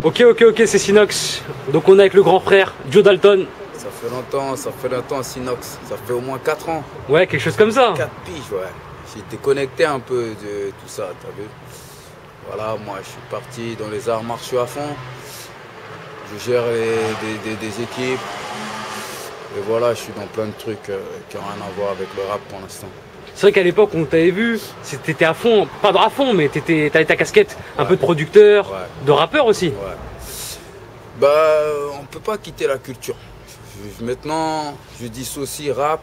Ok, c'est Sinox. Donc on est avec le grand frère, Joe Dalton. Ça fait longtemps Sinox. Ça fait au moins 4 ans. Ouais, quelque chose comme ça. 4 piges, ouais. J'ai déconnecté un peu de tout ça, t'as vu. Voilà, moi je suis parti dans les arts martiaux à fond. Je gère des équipes. Et voilà, je suis dans plein de trucs qui n'ont rien à voir avec le rap pour l'instant. C'est vrai qu'à l'époque, on t'avait vu, t'étais à fond, pas à fond, mais t'avais ta casquette un peu de producteur, de rappeur aussi. Ouais. Bah, on peut pas quitter la culture. Maintenant, je dissocie rap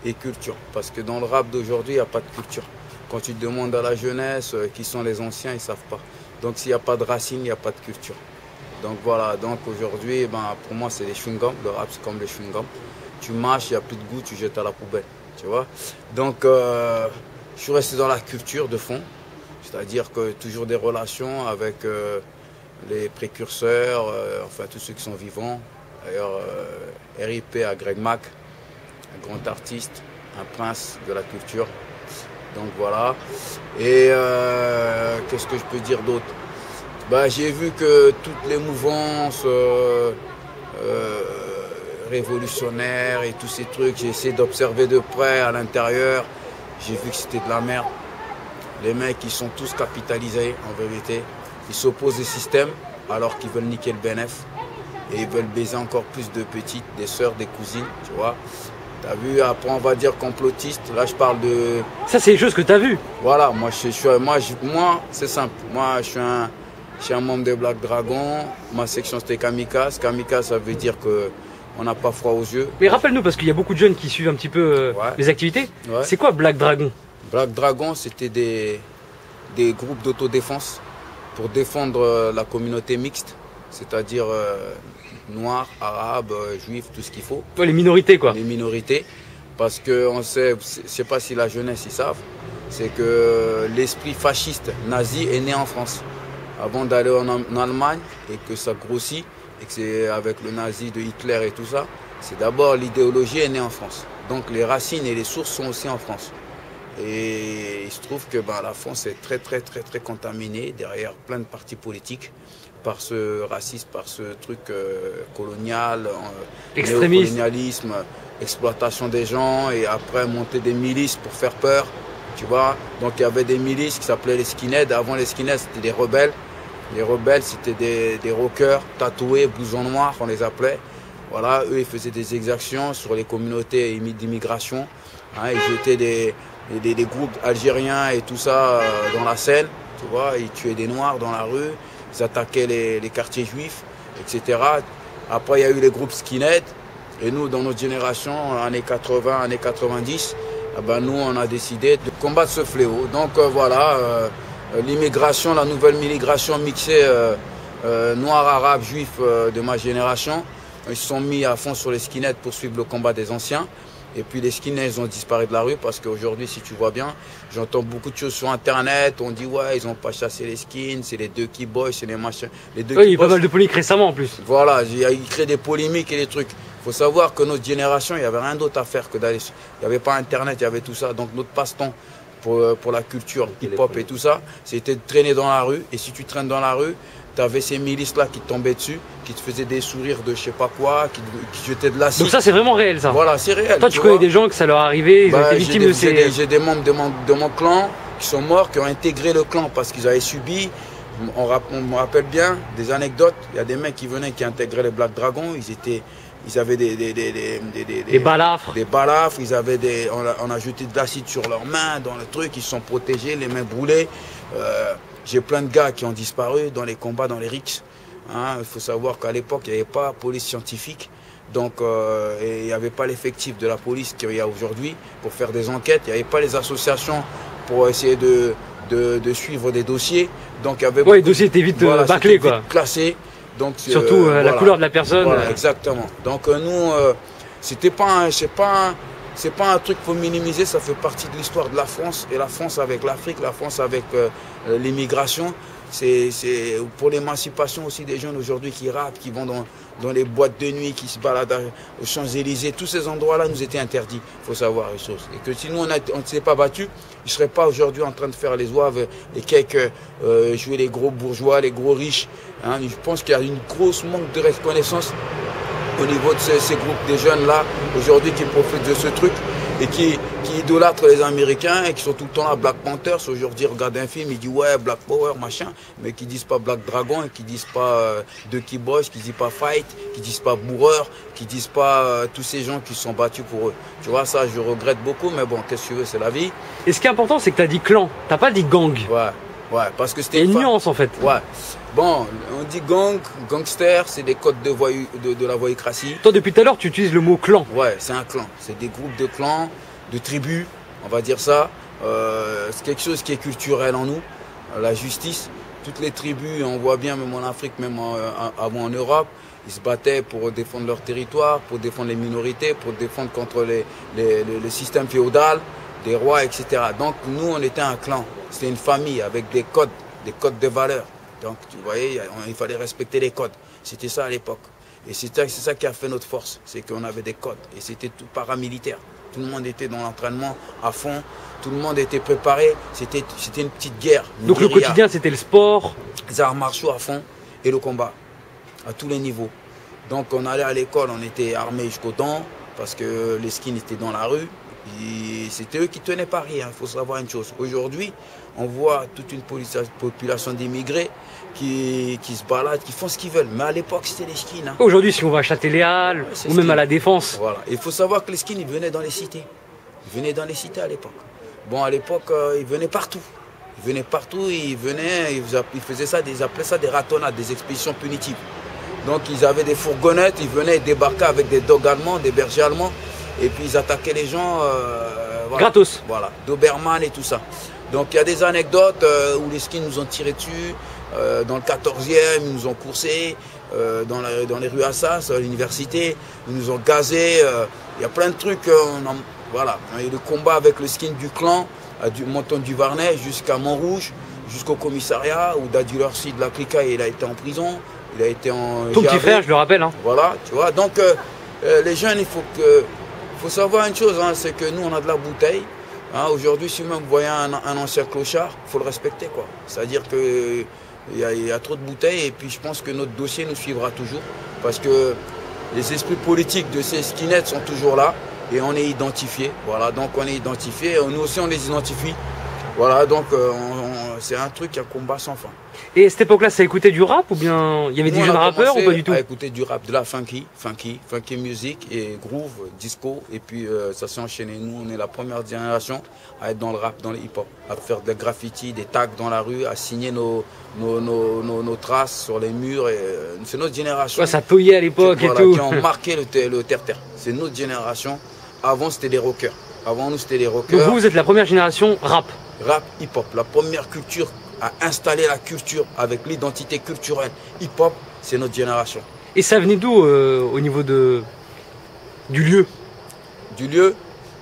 et culture. Parce que dans le rap d'aujourd'hui, il n'y a pas de culture. Quand tu demandes à la jeunesse qui sont les anciens, ils ne savent pas. Donc s'il n'y a pas de racine, il n'y a pas de culture. Donc voilà, donc aujourd'hui, pour moi, c'est les chewing-gums. Le rap, c'est comme les chewing-gums. Tu mâches, il n'y a plus de goût, tu jettes à la poubelle. Tu vois. Donc je suis resté dans la culture de fond. C'est-à-dire que toujours des relations avec les précurseurs, enfin tous ceux qui sont vivants. D'ailleurs, RIP à Greg Mac, un grand artiste, un prince de la culture. Donc voilà. Et qu'est-ce que je peux dire d'autre? J'ai vu que toutes les mouvances révolutionnaires et tous ces trucs, j'ai essayé d'observer de près à l'intérieur. J'ai vu que c'était de la merde. Les mecs, ils sont tous capitalisés en vérité. Ils s'opposent au système alors qu'ils veulent niquer le bénéf. Et ils veulent baiser encore plus de petites, des sœurs, des cousines, tu vois. T'as vu, après on va dire complotiste, là je parle de... Ça c'est les choses que t'as vues. Voilà, moi c'est simple. Moi je suis un membre des Black Dragon, ma section c'était Kamikaze. Kamikaze ça veut dire qu'on n'a pas froid aux yeux. Mais rappelle-nous, parce qu'il y a beaucoup de jeunes qui suivent un petit peu les activités. Ouais. C'est quoi Black Dragon? Black Dragon c'était des groupes d'autodéfense pour défendre la communauté mixte. C'est-à-dire noirs, arabes, juifs, tout ce qu'il faut. Ouais, les minorités quoi. Les minorités. Parce qu'on sait, je ne sais pas si la jeunesse ils savent, c'est que l'esprit fasciste nazi est né en France. Avant d'aller en Allemagne et que ça grossit, et que c'est avec le nazi de Hitler et tout ça, c'est d'abord l'idéologie est née en France. Donc les racines et les sources sont aussi en France. Et il se trouve que la France est très contaminée derrière plein de partis politiques par ce racisme, par ce truc colonial, néocolonialisme, exploitation des gens et après monter des milices pour faire peur, tu vois. Donc il y avait des milices qui s'appelaient les skinheads. Avant les skinheads, c'était des rebelles. Les rebelles, c'était des rockers tatoués, blousons noirs, on les appelait. Voilà, eux, ils faisaient des exactions sur les communautés d'immigration. Hein, ils jetaient des groupes algériens et tout ça dans la Seine, tu vois. Ils tuaient des noirs dans la rue. Ils attaquaient les quartiers juifs, etc. Après, il y a eu les groupes skinhead. Et nous, dans notre génération, années 80, années 90, nous, on a décidé de combattre ce fléau. Donc l'immigration, la nouvelle migration mixée noir, arabe, juif de ma génération, ils se sont mis à fond sur les skinheads pour suivre le combat des anciens. Et puis les skinheads ont disparu de la rue parce qu'aujourd'hui, si tu vois bien, j'entends beaucoup de choses sur Internet. On dit ouais, ils n'ont pas chassé les skins, c'est les deux qui boys, c'est les machins. Il y a eu pas mal de polémiques récemment en plus. Voilà, ils créent des polémiques et des trucs. Il faut savoir que notre génération, il n'y avait rien d'autre à faire que d'aller. Il n'y avait pas Internet, il y avait tout ça. Donc notre passe-temps pour la culture hip-hop et tout ça, c'était de traîner dans la rue. Et si tu traînes dans la rue, tu avais ces milices-là qui te tombaient dessus, qui te faisaient des sourires de je sais pas quoi, qui jetaient de l'acide. Donc ça, c'est vraiment réel, ça? Voilà, c'est réel. Toi, tu connais des gens que ça leur est arrivé, ils ont été victimes de ces... J'ai des membres de mon clan qui sont morts, qui ont intégré le clan parce qu'ils avaient subi. On me rappelle bien des anecdotes. Il y a des mecs qui venaient, qui intégraient les Black Dragons. Ils avaient des balafres. Des balafres, on a jeté de l'acide sur leurs mains, dans le truc, ils se sont protégés, les mains brûlées. J'ai plein de gars qui ont disparu dans les combats, dans les rixes. Hein, il faut savoir qu'à l'époque, il n'y avait pas police scientifique. Donc, il n'y avait pas l'effectif de la police qu'il y a aujourd'hui pour faire des enquêtes. Il n'y avait pas les associations pour essayer de suivre des dossiers. Donc, il y avait les dossiers étaient vite bâclés, quoi. Classés. Donc, surtout la couleur de la personne. Voilà, exactement. Donc nous, c'était pas c'est pas un truc qu'il faut minimiser, ça fait partie de l'histoire de la France, et la France avec l'Afrique, la France avec l'immigration. C'est pour l'émancipation aussi des jeunes aujourd'hui qui rappent, qui vont dans les boîtes de nuit, qui se baladent aux Champs-Élysées. Tous ces endroits-là nous étaient interdits, il faut savoir les choses. Et que si nous, on ne s'est pas battus, ils ne seraient pas aujourd'hui en train de faire les zouaves, les cakes, jouer les gros bourgeois, les gros riches. Hein. Je pense qu'il y a une grosse manque de reconnaissance au niveau de ces groupes de jeunes-là, aujourd'hui, qui profitent de ce truc et qui idolâtrent les Américains et qui sont tout le temps là, Black Panthers. Aujourd'hui, ils regardent un film, ils disent ouais, Black Power, machin, mais qui disent pas Black Dragon, qui disent pas Ducky Boys, qui disent pas Fight, qui disent pas Bourreur, qui disent pas tous ces gens qui se sont battus pour eux. Tu vois, ça, je regrette beaucoup, mais bon, qu'est-ce que tu veux, c'est la vie. Et ce qui est important, c'est que tu as dit clan, tu n'as pas dit gang. Ouais, parce que c'était une nuance en fait. Ouais. Bon, on dit gang, gangster, c'est des codes de la voyoucratie. Toi, depuis tout à l'heure, tu utilises le mot clan. Ouais, c'est un clan. C'est des groupes de clans, de tribus, on va dire ça. C'est quelque chose qui est culturel en nous. La justice, toutes les tribus, on voit bien, même en Afrique, même avant en Europe, ils se battaient pour défendre leur territoire, pour défendre les minorités, pour défendre contre le système féodal, des rois, etc. Donc nous, on était un clan. C'était une famille avec des codes de valeurs. Donc, tu voyais, il fallait respecter les codes. C'était ça à l'époque. Et c'est ça qui a fait notre force. C'est qu'on avait des codes. Et c'était tout paramilitaire. Tout le monde était dans l'entraînement à fond. Tout le monde était préparé. C'était une petite guerre. Donc guérilla. Le quotidien, c'était le sport. Les arts martiaux à fond et le combat. À tous les niveaux. Donc, on allait à l'école, on était armés jusqu'aux dents. Parce que les skins étaient dans la rue. C'était eux qui tenaient Paris, il faut savoir une chose. Aujourd'hui, on voit toute une population d'immigrés qui se baladent, qui font ce qu'ils veulent. Mais à l'époque, c'était les skins. Hein. Aujourd'hui, si on va à Châtelet-Léal ou même à la Défense. Voilà. Il faut savoir que les skins, ils venaient dans les cités. Ils venaient dans les cités à l'époque. Bon, à l'époque, ils venaient partout. Ils venaient partout, ils faisaient ça, ils appelaient ça des ratonnades, des expéditions punitives. Donc, ils avaient des fourgonnettes, ils venaient débarquer avec des dogs allemands, des bergers allemands. Et puis ils attaquaient les gens, voilà, gratos. Voilà, Doberman et tout ça. Donc il y a des anecdotes où les skins nous ont tiré dessus, dans le 14e, ils nous ont coursé, dans les rues Assas, à l'université, ils nous ont gazés, il y a plein de trucs, voilà. Il y a eu le combat avec le skin du clan, du Monton du Varnet jusqu'à Montrouge, jusqu'au commissariat, où Daddy Lurcy de la Clica, il a été en prison, il a été en... Ton petit frère, je le rappelle. Hein. Voilà, tu vois, donc les jeunes, il faut savoir une chose, hein, c'est que nous, on a de la bouteille. Hein, aujourd'hui, si même vous voyez un ancien clochard, il faut le respecter, quoi. C'est-à-dire qu'il y a trop de bouteilles et puis je pense que notre dossier nous suivra toujours parce que les esprits politiques de ces skinheads sont toujours là et on est identifiés. Voilà, donc on est identifiés, nous aussi on les identifie. Voilà, donc c'est un truc à combat sans fin. Et à cette époque-là, ça écoutait du rap ou bien il y avait des jeunes rappeurs ou pas du tout? À écouter du rap, de la funky music et groove, disco. Et puis ça s'est enchaîné. Nous, on est la première génération à être dans le rap, dans le hip-hop, à faire des graffitis, des tags dans la rue, à signer nos traces sur les murs. C'est notre génération. Ouais, ça toyait à l'époque et tout. Qui ont marqué le terre-terre. C'est notre génération. Avant, c'était des rockers. Avant nous, c'était des rockers. Donc vous êtes la première génération rap? Rap, hip-hop, la première culture à installer la culture avec l'identité culturelle hip-hop, c'est notre génération. Et ça venait d'où au niveau du lieu? Du lieu,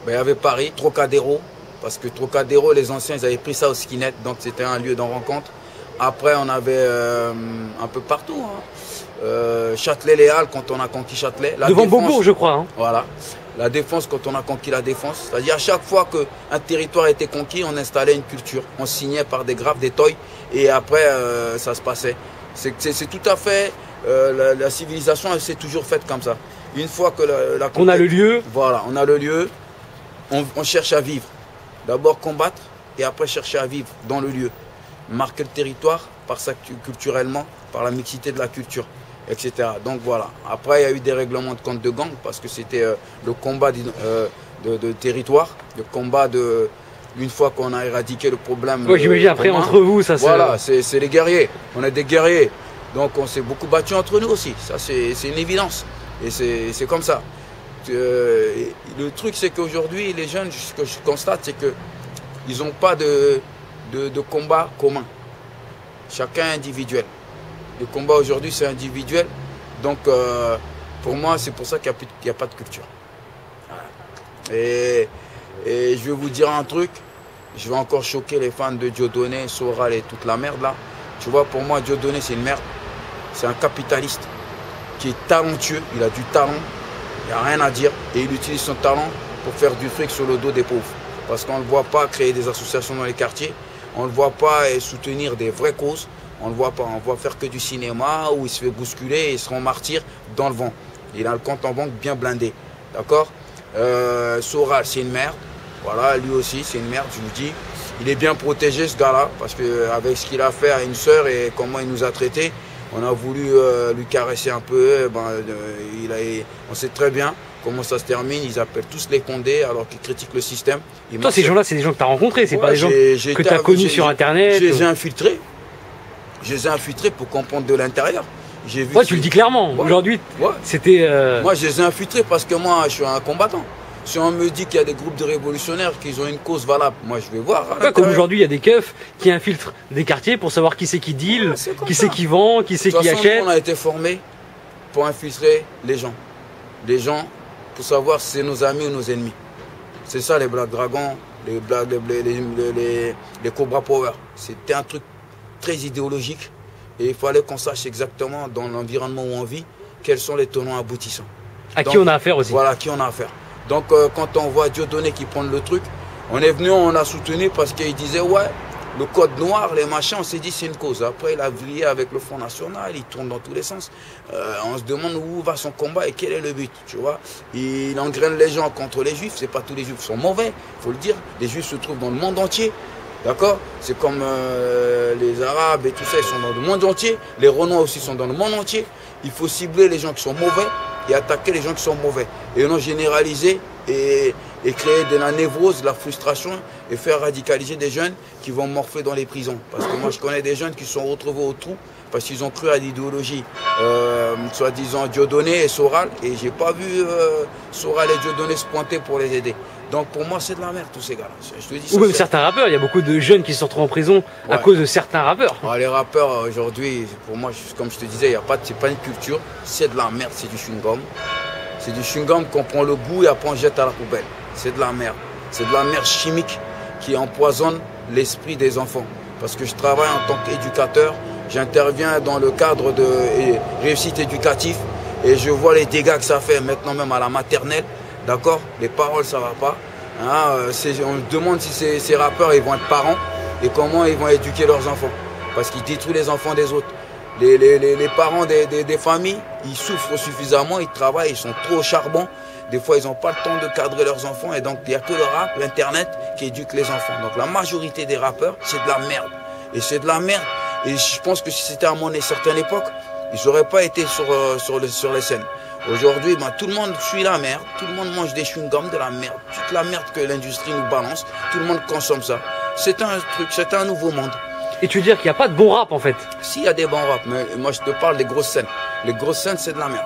ben, il y avait Paris, Trocadéro, parce que Trocadéro, les anciens, ils avaient pris ça au skinhead, donc c'était un lieu de rencontre. Après, on avait un peu partout. Hein. Châtelet-Léal, quand on a conquis Châtelet. Devant Beaubourg, je crois. Hein. Voilà. La Défense, quand on a conquis la Défense. C'est-à-dire à chaque fois qu'un territoire était conquis, on installait une culture. On signait par des graphes, des toys, et après, ça se passait. C'est tout à fait... la civilisation, elle s'est toujours faite comme ça. Une fois que on a le lieu. Voilà, on a le lieu, on cherche à vivre. D'abord combattre, et après chercher à vivre dans le lieu. Marquer le territoire culturellement, par la mixité de la culture, etc. Donc voilà. Après, il y a eu des règlements de compte de gang parce que c'était le combat de territoire, le combat de... Une fois qu'on a éradiqué le problème... Oui, j'imagine après, entre vous, ça c'est... Voilà, c'est les guerriers. On est des guerriers. Donc on s'est beaucoup battu entre nous aussi. Ça, c'est une évidence. Et c'est comme ça. Le truc, c'est qu'aujourd'hui, les jeunes, ce que je constate, c'est qu'ils n'ont pas de combat commun. Chacun individuel. Le combat aujourd'hui, c'est individuel. Donc, pour moi, c'est pour ça qu'il n'y a pas de culture. Voilà. Et je vais vous dire un truc, je vais encore choquer les fans de Dieudonné, Soral et toute la merde là. Tu vois, pour moi, Dieudonné, c'est une merde. C'est un capitaliste qui est talentueux, il a du talent, il n'y a rien à dire. Et il utilise son talent pour faire du fric sur le dos des pauvres. Parce qu'on ne le voit pas créer des associations dans les quartiers, on ne le voit pas soutenir des vraies causes, on ne le voit pas, on voit faire que du cinéma où il se fait bousculer et il se rend martyr dans le vent. Il a le compte en banque bien blindé, d'accord. Soral, c'est une merde, voilà, lui aussi c'est une merde, je vous dis. Il est bien protégé ce gars-là, parce qu'avec ce qu'il a fait à une sœur et comment il nous a traités, on a voulu lui caresser un peu, on sait très bien comment ça se termine, ils appellent tous les Condés alors qu'ils critiquent le système. Toi, ces gens-là, c'est des gens que tu as rencontrés, c'est pas des gens que tu as connus sur Internet. Je les ai infiltrés. Je les ai infiltrés pour comprendre de l'intérieur. Ouais, tu le dis clairement. Ouais. Aujourd'hui, ouais. C'était... Moi, je les ai infiltrés parce que moi, je suis un combattant. Si on me dit qu'il y a des groupes de révolutionnaires qui ont une cause valable, moi, je vais voir. Ouais, comme aujourd'hui, il y a des keufs qui infiltrent des quartiers pour savoir qui c'est qui deal, qui c'est qui vend, qui c'est qui achète. On a été formés pour infiltrer les gens. Les gens, pour savoir si c'est nos amis ou nos ennemis. C'est ça, les Black Dragons, les Cobra Power. C'était un truc très idéologique. Et il fallait qu'on sache exactement dans l'environnement où on vit, quels sont les tenants aboutissants. À qui on a affaire aussi. Voilà, à qui on a affaire. Donc quand on voit Dieudonné qui prend le truc, on est venu, on a soutenu parce qu'il disait ouais, le code noir, les machins, on s'est dit c'est une cause. Après il a vrillé avec le Front National, il tourne dans tous les sens. On se demande où va son combat et quel est le but, tu vois. Il engraine les gens contre les juifs, c'est pas tous les juifs qui sont mauvais, il faut le dire. Les juifs se trouvent dans le monde entier. D'accord? C'est comme les Arabes et tout ça, ils sont dans le monde entier. Les Renois aussi sont dans le monde entier. Il faut cibler les gens qui sont mauvais et attaquer les gens qui sont mauvais. Et non généraliser et créer de la névrose, de la frustration et faire radicaliser des jeunes qui vont morfler dans les prisons. Parce que moi, je connais des jeunes qui sont retrouvés au trou parce qu'ils ont cru à l'idéologie, soi-disant Dieudonné et Soral. Et j'ai pas vu Soral et Dieudonné se pointer pour les aider. Donc pour moi, c'est de la merde, tous ces gars-là. Je te dis ça. Ou même certains rappeurs, il y a beaucoup de jeunes qui se retrouvent en prison à cause de certains rappeurs. Ouais, les rappeurs, aujourd'hui, pour moi, comme je te disais, c'est pas une culture, c'est de la merde, c'est du chewing-gum. C'est du chewing-gum qu'on prend le goût et après on jette à la poubelle. C'est de la merde. C'est de la merde chimique qui empoisonne l'esprit des enfants. Parce que je travaille en tant qu'éducateur, j'interviens dans le cadre de réussite éducative et je vois les dégâts que ça fait maintenant même à la maternelle. D'accord? Les paroles, ça va pas. Hein, on se demande si ces rappeurs ils vont être parents et comment ils vont éduquer leurs enfants. Parce qu'ils détruisent les enfants des autres. Les parents des familles, ils souffrent suffisamment, ils travaillent, ils sont trop au charbon. Des fois, ils n'ont pas le temps de cadrer leurs enfants. Et donc, il n'y a que le rap, l'Internet qui éduque les enfants. Donc, la majorité des rappeurs, c'est de la merde. Et c'est de la merde. Et je pense que si c'était à une certaine époque, ils n'auraient pas été sur les scènes. Aujourd'hui, tout le monde suit la merde, tout le monde mange des chewing-gums, de la merde, toute la merde que l'industrie nous balance, tout le monde consomme ça. C'est un truc, c'est un nouveau monde. Et tu veux dire qu'il n'y a pas de bon rap en fait? Si, il y a des bons rap, mais moi je te parle des grosses scènes. Les grosses scènes, c'est de la merde.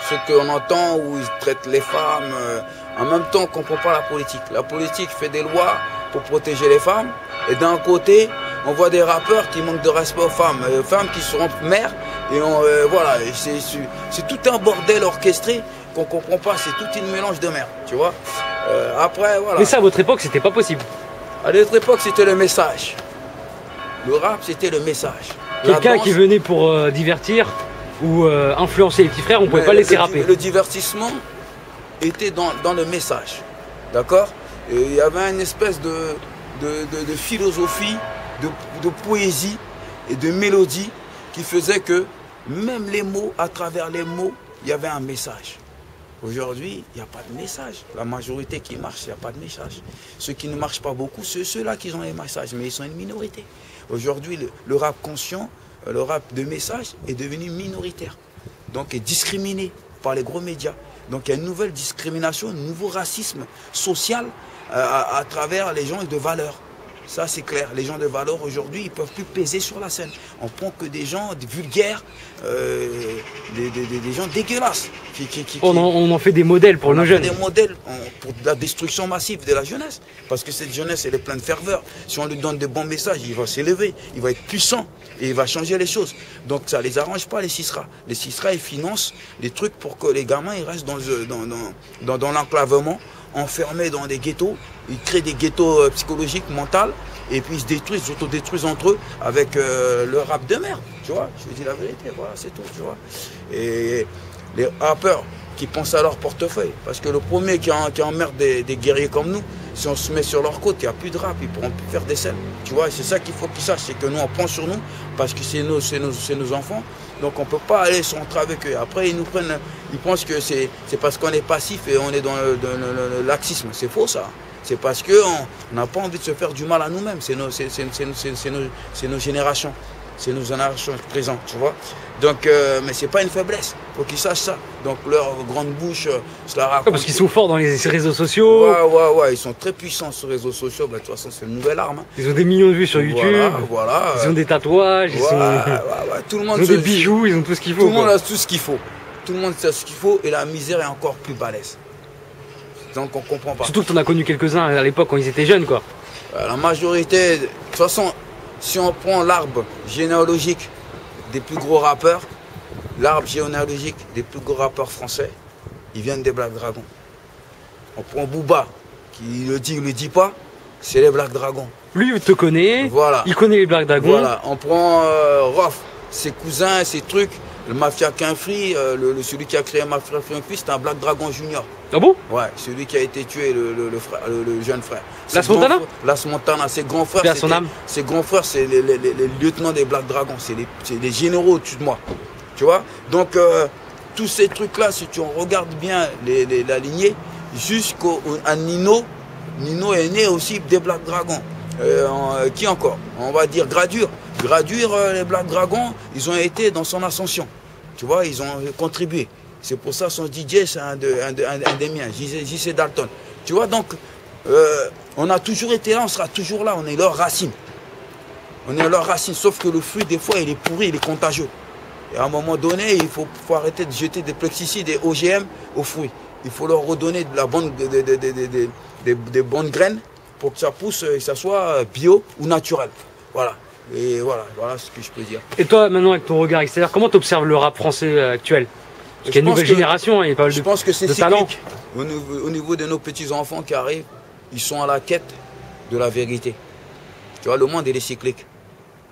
Ce qu'on entend où ils traitent les femmes, en même temps on ne comprend pas la politique. La politique fait des lois pour protéger les femmes, et d'un côté, on voit des rappeurs qui manquent de respect aux femmes qui seront mères. Et voilà, c'est tout un bordel orchestré qu'on ne comprend pas, c'est tout une mélange de merde, tu vois. Après, voilà. Mais ça, à votre époque, c'était pas possible. À notre époque, c'était le message. Le rap, c'était le message. Quelqu'un qui venait pour divertir ou influencer les petits frères, on ne pouvait pas laisser rapper. Le divertissement était dans le message, d'accord. Il y avait une espèce de philosophie, de poésie et de mélodie qui faisait que même les mots, à travers les mots, il y avait un message. Aujourd'hui, il n'y a pas de message. La majorité qui marche, il n'y a pas de message. Ceux qui ne marchent pas beaucoup, c'est ceux-là qui ont les messages, mais ils sont une minorité. Aujourd'hui, le rap conscient, le rap de message est devenu minoritaire. Donc est discriminé par les gros médias. Donc il y a une nouvelle discrimination, un nouveau racisme social à travers les gens de valeur. Ça, c'est clair. Les gens de valeur, aujourd'hui, ils ne peuvent plus peser sur la scène. On prend que des gens vulgaires, des gens dégueulasses. On en fait des modèles pour nos jeunes. Des modèles pour la destruction massive de la jeunesse. Parce que cette jeunesse, elle est pleine de ferveur. Si on lui donne de bons messages, il va s'élever, il va être puissant et il va changer les choses. Donc ça ne les arrange pas, les Sisra. Les Sisra, ils financent des trucs pour que les gamins ils restent dans l'enclavement enfermés dans des ghettos. Ils créent des ghettos psychologiques, mentaux. Et puis ils se détruisent, ils s'autodétruisent entre eux avec le rap de merde. Tu vois, je dis la vérité, voilà, c'est tout, tu vois. Et les rappeurs qui pensent à leur portefeuille. Parce que le premier qui emmerde des guerriers comme nous, si on se met sur leur côte, il n'y a plus de rap, ils ne pourront plus faire des scènes. Tu vois, c'est ça qu'il faut qu'ils sachent, c'est que nous on pense sur nous, parce que c'est nos enfants. Donc on ne peut pas aller se rentrer avec eux. Après ils nous prennent, ils pensent que c'est parce qu'on est passif et on est dans le laxisme. C'est faux ça. C'est parce qu'on n'a pas envie de se faire du mal à nous-mêmes. C'est nos générations. C'est nos générations présentes, tu vois. Donc, mais c'est pas une faiblesse. Il faut qu'ils sachent ça. Donc leur grande bouche, je la raconte. Parce qu'ils sont forts dans les réseaux sociaux. Ouais. Ils sont très puissants sur les réseaux sociaux. Bah, de toute façon, c'est une nouvelle arme. Hein. Ils ont des millions de vues sur YouTube. Voilà. Ils ont des tatouages. Tout le monde ils ont des bijoux. Ils ont tout ce qu'il faut. Tout le monde a tout ce qu'il faut. Tout le monde sait ce qu'il faut. Et la misère est encore plus balèze. Donc on comprend pas. Surtout que tu en as connu quelques-uns à l'époque quand ils étaient jeunes, quoi. La majorité, de toute façon, si on prend l'arbre généalogique des plus gros rappeurs, l'arbre généalogique des plus gros rappeurs français, ils viennent des Black Dragons. On prend Booba, qui le dit ou le dit pas, c'est les Black Dragons. Lui, il te connaît, voilà. Il connaît les Black Dragons. Voilà, on prend Rof, ses cousins, ses trucs. Le Mafia Quinfree, celui qui a créé Mafia Quinfree, c'était un Black Dragon Junior. Ah bon? Ouais, celui qui a été tué, le jeune frère. Las Montana? Las Montana, ses grands frères. Ses grands frères, c'est les lieutenants des Black Dragons, c'est les généraux au-dessus de moi. Tu vois? Donc, tous ces trucs-là, si tu regardes bien la lignée, jusqu'à Nino, Nino est né aussi des Black Dragons. Qui encore? On va dire Gradure. Gradure, les Black Dragons, ils ont été dans son ascension. Tu vois, ils ont contribué. C'est pour ça son DJ, c'est un des miens, JC Dalton. Tu vois, donc, on a toujours été là, on sera toujours là, on est leurs racines. On est leurs racines, sauf que le fruit, des fois, il est pourri, il est contagieux. Et à un moment donné, il faut arrêter de jeter des pesticides, des OGM aux fruits. Il faut leur redonner de la bonne, des bonnes graines pour que ça pousse et que ça soit bio ou naturel. Voilà. Et voilà ce que je peux dire. Et toi, maintenant, avec ton regard extérieur, comment tu observes le rap français actuel? Parce qu'il y a une nouvelle génération, il y a pas mal de talent. Au niveau de nos petits-enfants qui arrivent, ils sont à la quête de la vérité. Tu vois, le monde, il est cyclique.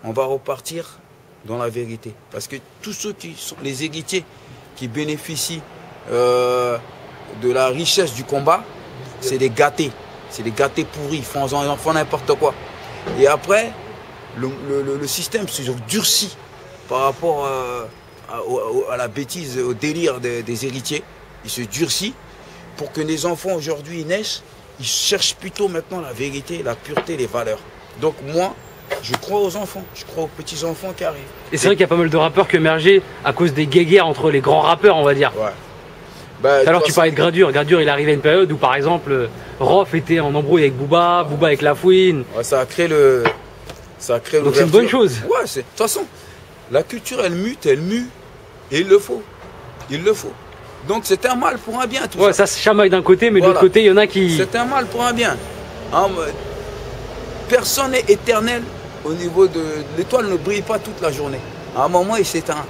On va repartir dans la vérité. Parce que tous ceux qui sont les héritiers qui bénéficient de la richesse du combat, c'est des gâtés. C'est des gâtés pourris, ils font n'importe quoi. Et après, le système se durcit par rapport à la bêtise, au délire des héritiers. Il se durcit pour que les enfants aujourd'hui naissent, ils cherchent plutôt maintenant la vérité, la pureté, les valeurs. Donc moi, je crois aux enfants, je crois aux petits-enfants qui arrivent. Et c'est vrai qu'il y a pas mal de rappeurs qui émergé à cause des guéguerres entre les grands rappeurs, on va dire. Ouais. Bah, alors tu parlais de Gradure. Gradure, il arrivait à une période où, par exemple, Rof était en embrouille avec Booba, Booba avec Lafouine. Ouais, ça a créé donc c'est une bonne chose. Ouais, de toute façon, la culture, elle mue, et il le faut. Il le faut. Donc c'est un mal pour un bien, tout ça. Ouais, ça se chamaille d'un côté, mais de l'autre côté, il y en a qui... C'est un mal pour un bien. Personne n'est éternel au niveau de... L'étoile ne brille pas toute la journée. À un moment, il s'éteint.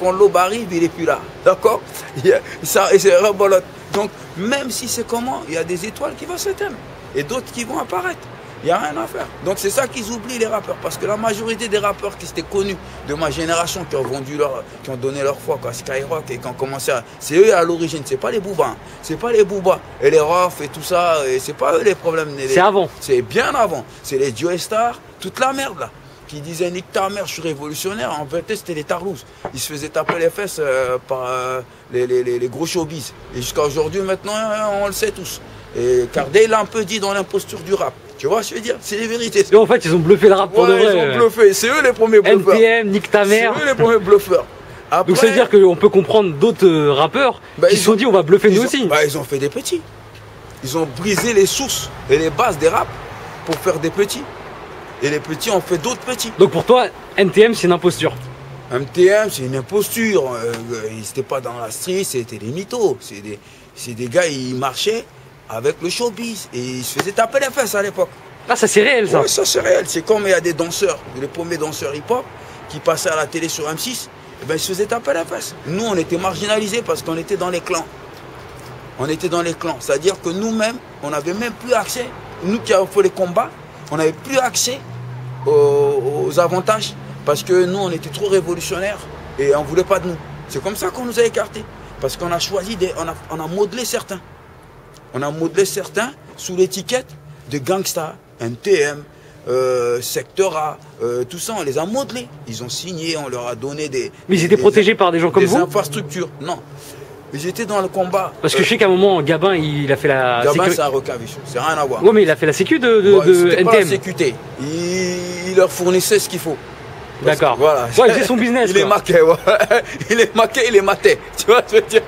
Quand l'aube arrive, il n'est plus là. D'accord? Et c'est rebolote. Donc, même si c'est comment, il y a des étoiles qui vont s'éteindre. Et d'autres qui vont apparaître. Il n'y a rien à faire. Donc, c'est ça qu'ils oublient, les rappeurs. Parce que la majorité des rappeurs qui étaient connus de ma génération, qui ont donné leur foi, quoi, Skyrock, et qui ont commencé à... C'est eux à l'origine, c'est pas les Booba. Hein. C'est pas les Booba. Et les Rof et tout ça, et c'est pas eux les problèmes. C'est avant. C'est bien avant. C'est les Joe Star, toute la merde, là. Qui disaient nique ta mère, je suis révolutionnaire. En fait, c'était les tarlouses. Ils se faisaient taper les fesses par les gros showbiz. Et jusqu'à aujourd'hui, maintenant, on le sait tous. Et Cardé l'a un peu dit dans l'imposture du rap. Tu vois, je veux dire, c'est les vérités. Et en fait, ils ont bluffé le rap pour de vrai. Ils ont bluffé. C'est eux les premiers bluffeurs. NTM, nique ta mère. C'est eux les premiers bluffeurs. Après, donc ça veut dire qu'on peut comprendre d'autres rappeurs qui se sont dit on va bluffer nous aussi. Ils ont fait des petits. Ils ont brisé les sources et les bases des raps pour faire des petits. Et les petits ont fait d'autres petits. Donc pour toi, NTM, c'est une imposture? NTM, c'est une imposture. Ils n'étaient pas dans la street, c'était des mythos. C'est des gars, ils marchaient avec le showbiz. Et ils se faisaient taper les fesses à l'époque. Ah, ça c'est réel, ça? Oui, ça c'est réel. C'est comme il y a des danseurs, les premiers danseurs hip-hop, qui passaient à la télé sur M6, et ben, ils se faisaient taper les fesses. Nous, on était marginalisés parce qu'on était dans les clans. On était dans les clans. C'est-à-dire que nous-mêmes, on n'avait même plus accès. Nous qui avons fait les combats, on n'avait plus accès aux avantages. Parce que nous, on était trop révolutionnaires et on ne voulait pas de nous. C'est comme ça qu'on nous a écartés. Parce qu'on a choisi, on a modelé certains. On a modelé certains sous l'étiquette de gangsta, MTM, Secteur A, tout ça, on les a modelés. Ils ont signé, on leur a donné des... Mais ils étaient protégés par des gens comme vous? Des infrastructures, non. Ils étaient dans le combat. Parce que je sais qu'à un moment, Gabin, il a fait la... Gabin, c'est un requin vicieux, c'est rien à voir. Oui, mais il a fait la sécu de NTM. Pas la sécurité. Il leur fournissait ce qu'il faut. D'accord. Voilà. Ouais, c'est son business. Il est maqué, ouais. Il est maqué, il est maté. Tu vois, je veux dire.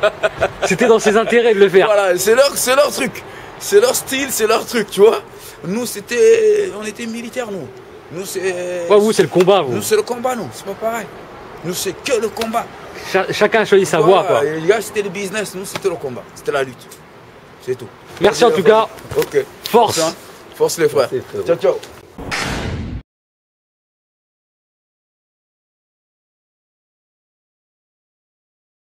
C'était dans ses intérêts de le faire. Voilà, c'est leur truc. C'est leur style, c'est leur truc, tu vois. Nous, on était militaires, nous. Nous, c'est... Ouais, vous, c'est le combat, vous. Nous, c'est le combat, nous. C'est pas pareil. Nous, c'est que le combat. Chacun a choisi sa voie, quoi. Les gars, c'était le business. Nous, c'était le combat. C'était la lutte. C'est tout. Merci en tout cas. Ok. Force. Force les frères. Ciao, ciao.